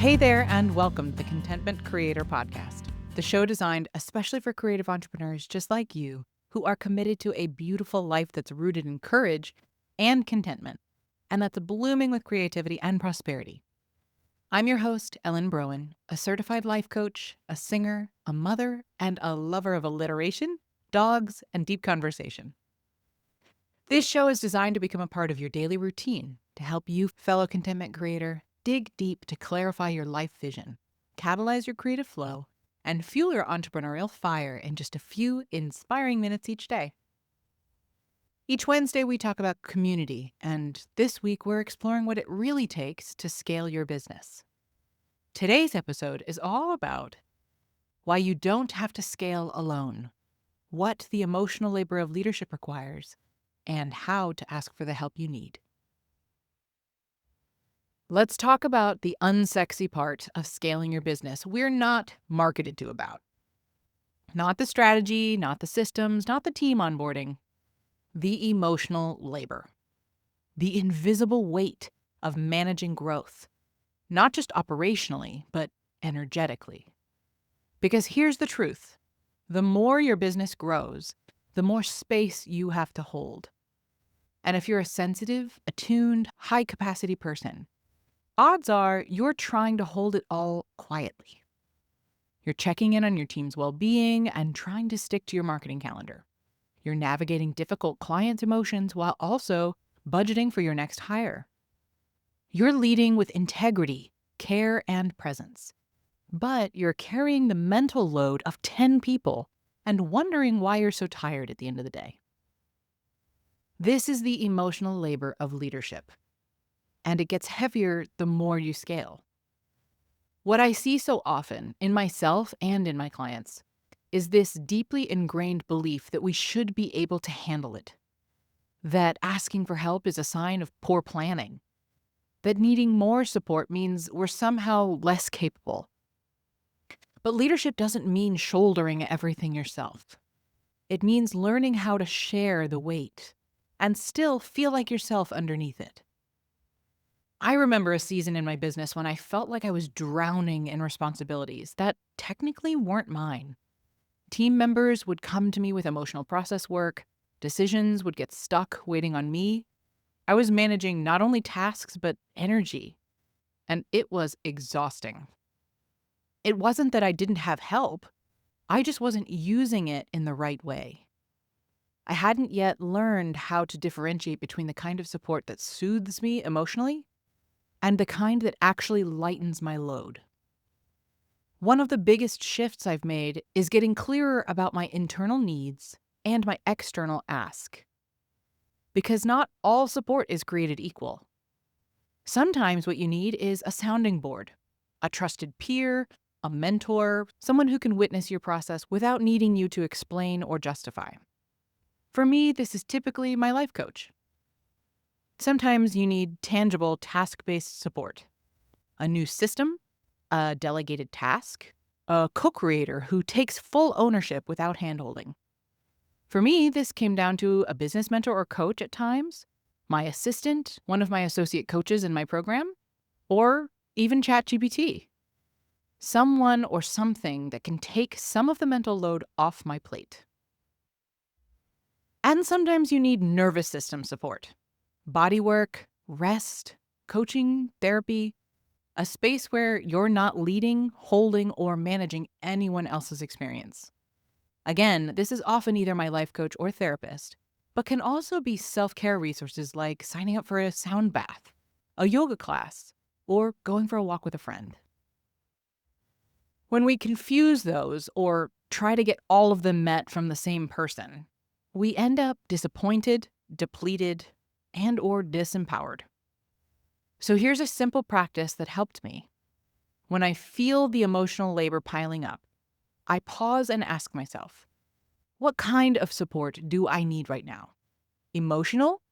Hey there, and welcome to the Contentment Creator Podcast, the show designed especially for creative entrepreneurs just like you who are committed to a beautiful life that's rooted in courage and contentment, and that's blooming with creativity and prosperity. I'm your host, Ellen Broen, a certified life coach, a singer, a mother, and a lover of alliteration, dogs, and deep conversation. This show is designed to become a part of your daily routine to help you, fellow contentment creator, dig deep to clarify your life vision, catalyze your creative flow, and fuel your entrepreneurial fire in just a few inspiring minutes each day. Each Wednesday, we talk about community, and this week, we're exploring what it really takes to scale your business. Today's episode is all about why you don't have to scale alone, what the emotional labor of leadership requires, and how to ask for the help you need. Let's talk about the unsexy part of scaling your business we're not marketed to about. Not the strategy, not the systems, not the team onboarding. The emotional labor. The invisible weight of managing growth. Not just operationally, but energetically. Because here's the truth. The more your business grows, the more space you have to hold. And if you're a sensitive, attuned, high-capacity person, odds are you're trying to hold it all quietly. You're checking in on your team's well-being and trying to stick to your marketing calendar. You're navigating difficult clients' emotions while also budgeting for your next hire. You're leading with integrity, care, and presence. But you're carrying the mental load of 10 people and wondering why you're so tired at the end of the day. This is the emotional labor of leadership. And it gets heavier the more you scale. What I see so often in myself and in my clients is this deeply ingrained belief that we should be able to handle it, that asking for help is a sign of poor planning, that needing more support means we're somehow less capable. But leadership doesn't mean shouldering everything yourself. It means learning how to share the weight and still feel like yourself underneath it. I remember a season in my business when I felt like I was drowning in responsibilities that technically weren't mine. Team members would come to me with emotional process work. Decisions would get stuck waiting on me. I was managing not only tasks, but energy. And it was exhausting. It wasn't that I didn't have help. I just wasn't using it in the right way. I hadn't yet learned how to differentiate between the kind of support that soothes me emotionally and the kind that actually lightens my load. One of the biggest shifts I've made is getting clearer about my internal needs and my external ask. Because not all support is created equal. Sometimes what you need is a sounding board, a trusted peer, a mentor, someone who can witness your process without needing you to explain or justify. For me, this is typically my life coach. Sometimes you need tangible task-based support, a new system, a delegated task, a co-creator who takes full ownership without handholding. For me, this came down to a business mentor or coach at times, my assistant, one of my associate coaches in my program, or even ChatGPT. Someone or something that can take some of the mental load off my plate. And sometimes you need nervous system support. Body work, rest, coaching, therapy, a space where you're not leading, holding, or managing anyone else's experience. Again, this is often either my life coach or therapist, but can also be self-care resources like signing up for a sound bath, a yoga class, or going for a walk with a friend. When we confuse those or try to get all of them met from the same person, we end up disappointed, depleted, and/or disempowered. So here's a simple practice that helped me. When I feel the emotional labor piling up, I pause and ask myself, what kind of support do I need right now? Emotional,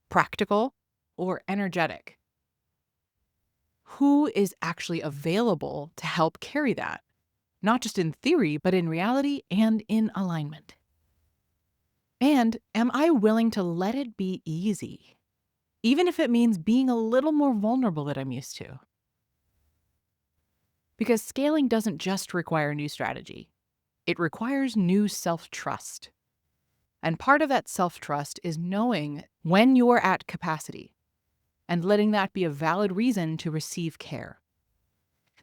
practical, or energetic? Who is actually available to help carry that? Not just in theory, but in reality and in alignment. And am I willing to let it be easy, even if it means being a little more vulnerable than I'm used to? Because scaling doesn't just require new strategy, it requires new self-trust. And part of that self-trust is knowing when you're at capacity and letting that be a valid reason to receive care.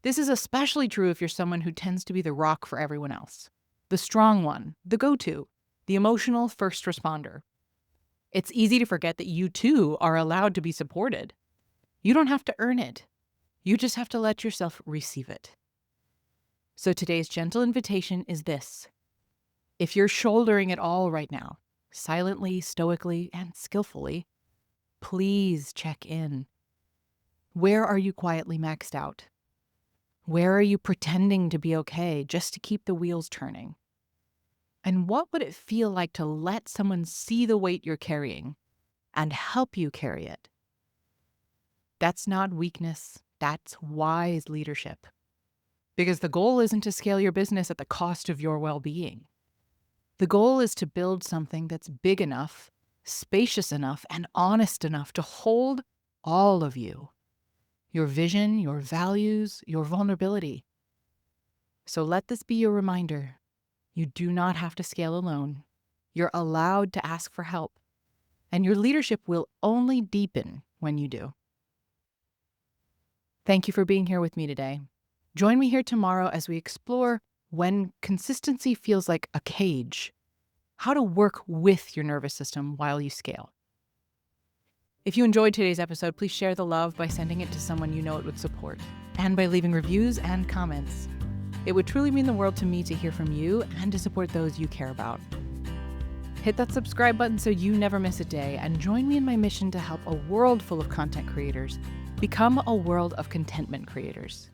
This is especially true if you're someone who tends to be the rock for everyone else, the strong one, the go-to, the emotional first responder. It's easy to forget that you too are allowed to be supported. You don't have to earn it. You just have to let yourself receive it. So today's gentle invitation is this. If you're shouldering it all right now, silently, stoically, and skillfully, please check in. Where are you quietly maxed out? Where are you pretending to be okay just to keep the wheels turning? And what would it feel like to let someone see the weight you're carrying and help you carry it? That's not weakness, that's wise leadership. Because the goal isn't to scale your business at the cost of your well-being. The goal is to build something that's big enough, spacious enough, and honest enough to hold all of you. Your vision, your values, your vulnerability. So let this be your reminder. You do not have to scale alone. You're allowed to ask for help. And your leadership will only deepen when you do. Thank you for being here with me today. Join me here tomorrow as we explore when consistency feels like a cage, how to work with your nervous system while you scale. If you enjoyed today's episode, please share the love by sending it to someone you know it would support, and by leaving reviews and comments. It would truly mean the world to me to hear from you and to support those you care about. Hit that subscribe button so you never miss a day, and join me in my mission to help a world full of content creators become a world of contentment creators.